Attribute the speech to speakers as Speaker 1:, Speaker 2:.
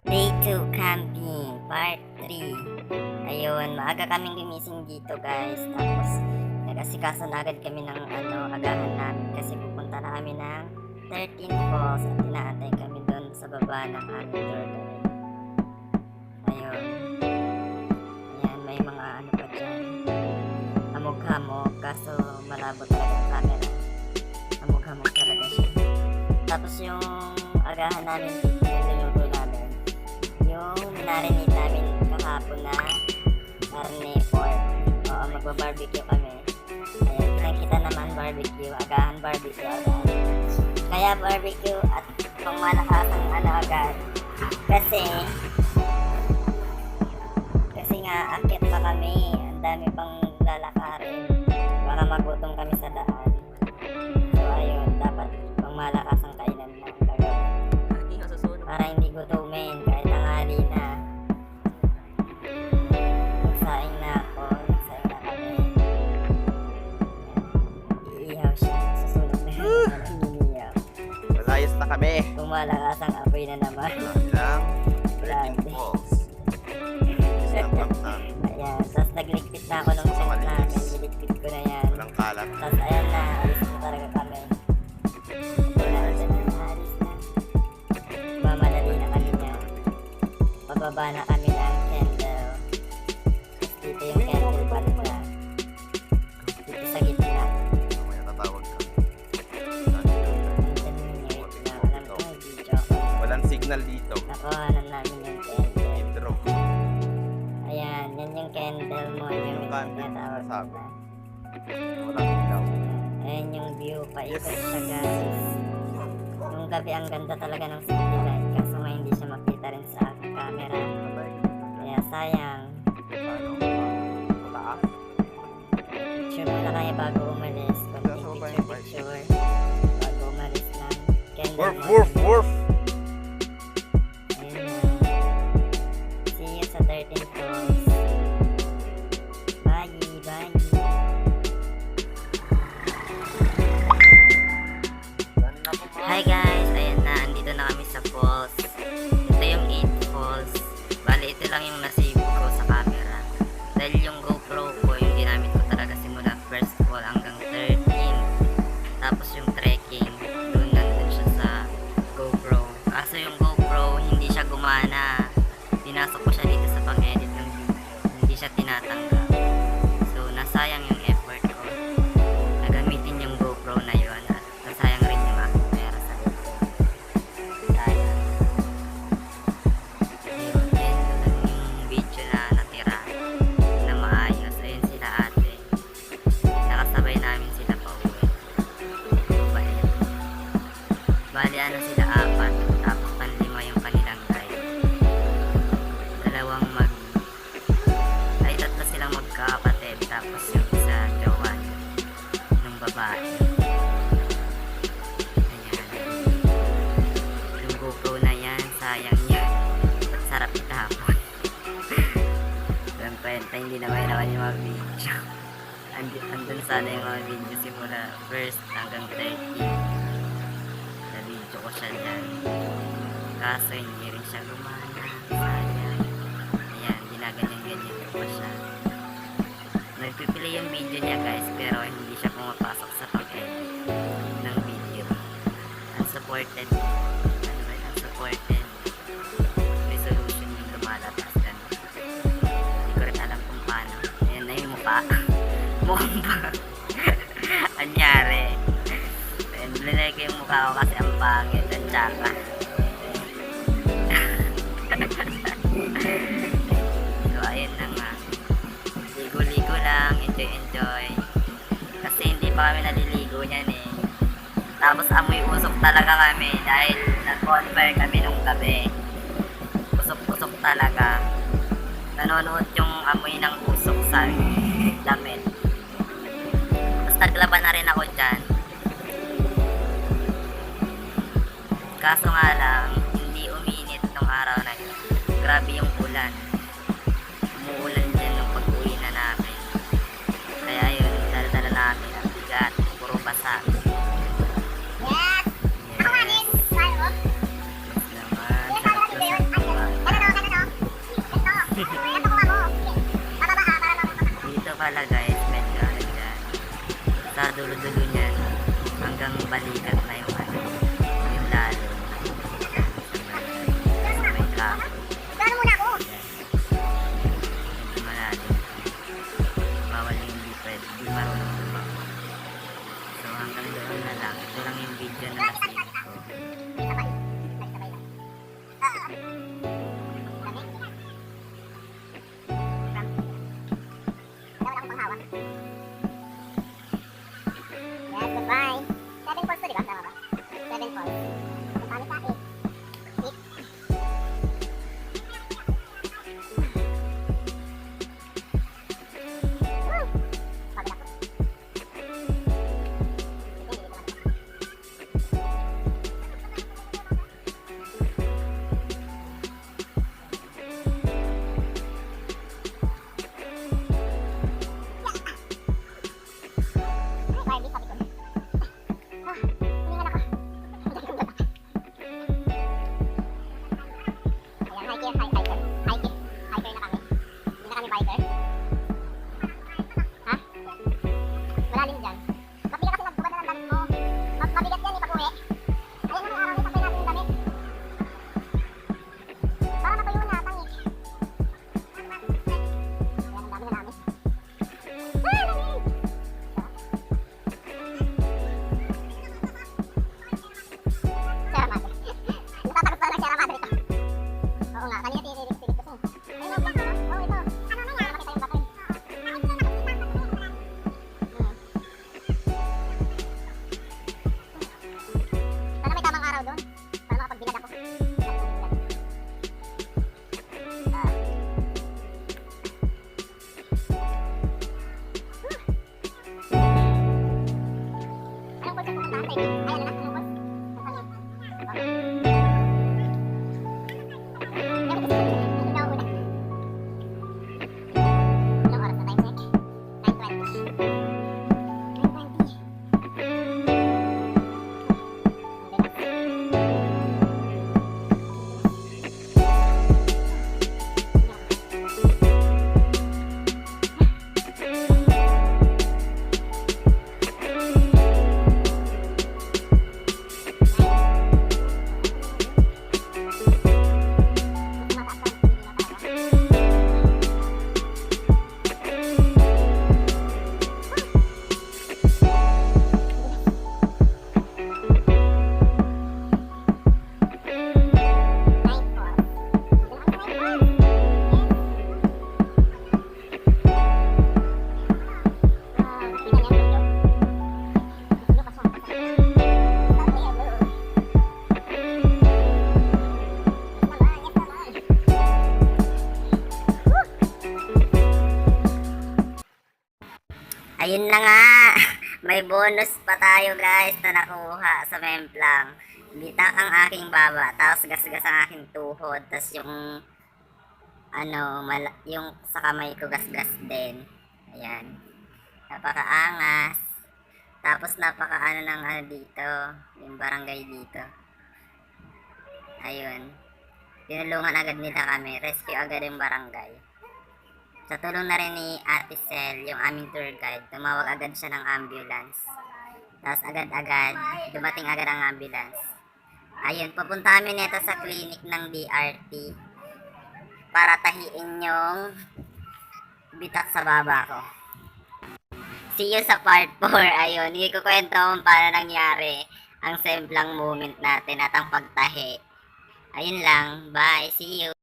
Speaker 1: Day 2 camping, part 3. Ayun, maaga kaming gumising dito guys. Tapos, nag-asikaso na agad kami ng agahan namin kasi pupunta na kami ng 13 Falls at inaantay kami doon sa baba ng aming tour guide. Ayun. Ayan, may mga pa dyan. Hamog-hamog, kaso malabo talaga ang camera. Hamog-hamog talaga siya. Tapos yung agahan namin dito, yung niluto namin, yung minarinate namin kahapon na karne pork. Oo, magba-barbecue kami. Ayan, kita naman barbecue, agahan barbecue, agahan. Kaya barbecue at pangmalakas ang agahan. Kasi nga, akit pa kami. Ang dami pang lalakarin. Baka magutom kami sa daan. So, ayun, dapat pangmalakas ang kainan ng gagawin. Para hindi gutumin kahit tanghali na. Nagsaing na ako. Nagsaing na kami. Iihaw siya. Susunod na yun. Iniihaw.
Speaker 2: Malayas na kami.
Speaker 1: Pumalakas ang apoy na naman.
Speaker 2: Lang.
Speaker 1: Grabe.
Speaker 2: 13 Falls.
Speaker 1: Ayan. Tapos nagligpit na ako ng tent namin. Niligpit ko na yan.
Speaker 2: Walang kalat.
Speaker 1: Tapos ayan na. Alis na talaga kami. Ito na. Alis na. Mamadali na kami niya. Pababa na kami ng candle. Dito yung candle banda. Dito sa gitna.
Speaker 2: Mamaya tatawag ka.
Speaker 1: Andun yun. Wait lang. Alam ko may video ako.
Speaker 2: Walang signal dito.
Speaker 1: Nakuhanan namin yung candle.
Speaker 2: Intro.
Speaker 1: Ayan. Yan yung candle mo. Yung
Speaker 2: candle,
Speaker 1: tinatawag
Speaker 2: sabi.
Speaker 1: na.
Speaker 2: Walang ilaw.
Speaker 1: Ayan yung view. Paikot siya guys. Nung gabi ang ganda talaga ng city light. Kaso nga hindi siya makita rin sa aking camera. Kaya sayang.
Speaker 2: Paano? Mataas?
Speaker 1: Picture mo na kaya bago umalis. Konting picture. Bago umalis ng candle
Speaker 2: Wurf,
Speaker 1: mo.
Speaker 2: wurf, wurf!
Speaker 1: Ayun na. See you sa 13 Falls. Bye, bye. Hi guys, ayan na, andito na kami sa falls. Ito yung 8 falls. Bali, ito lang yung nasave ko sa camera. Dahil yung GoPro ko, yung ginamit ko talaga simula first fall hanggang 13. Tapos yung trekking, doon nandun siya sa GoPro. Kaso yung GoPro, hindi siya gumana. Pinasok ko siya dito sa pang-edit ng video. Hindi siya tinatanggap. So, nasayang yung effort ko. Nagamitin yung GoPro na yun at nasayang rin yung aking pera sa GoPro. Sayang. Ayun, yan lang yung video na natira na maayos. Ayun sila ate. Nakasabay namin sila pa uwi. Mabait. Bali ano sila, 4. Tapos panlima yung kanilang guide. Dalawang ay 3 silang magkakapatid. Tapos yung isa jowa nung babae. Ayan. Yung GoPro na yan, sayang niya. At sarap itapon. Walang kwenta, hindi na may naman yung mga video. Andun sana yung mga video simula first hanggang 30. Na video ko siya dyan. Kaso hindi rin siya gumana. Sayang. Ayan, ginaganyan-ganyan ko pa siya. Nagpipili yung video niya guys, pero hindi siya pumapasok sa pag-edit ng video. Unsupported. Ano ba yun? Unsupported resolution yung lumalabas. Hindi ko rin alam kung paano. Ayan na yung mukha. Mukhang ba? Anyari. Ayan, linay ko yung mukha ko kasi ang pangit. Ang tsaka. So, ayun na nga. Ligo-ligo lang, enjoy. Kasi hindi pa kami naliligo niyan eh. Tapos amoy usok talaga kami dahil nag-bonfire kami nung gabi. Usok-usok talaga. Nanonood yung amoy ng usok sa damit. Tapos naglaban na rin ako dyan. Kaso nga lang, hindi uminit nung araw na yun. Grabe yung ulan. Umuulan dyan nung pag-uwi na namin. Kaya yun, dala-dala namin ang bigat. Puro basa. Yes! Yes. Naman, sarap na sarap. Ayun na nga! May bonus pa tayo guys na nakuha sa Memplang. Bitak ang aking baba, tapos gasgas ang aking tuhod, tapos yung yung sa kamay ko gasgas din. Ayan. Napakaangas. Tapos napakaano ng dito, yung barangay dito. Ayun. Tinulungan agad nila kami, rescue agad yung barangay. Sa tulong na rin ni Ate Sel, yung aming tour guide, tumawag agad siya ng ambulance. Tapos agad-agad, dumating agad ang ambulance. Ayun, pupunta kami nito sa clinic ng DRT para tahiin yung bitak sa baba ko. See you sa part 4. Ayun, hindi ko kwento kung paano nangyari ang semplang moment natin at ang pagtahi. Ayun lang, bye, see you.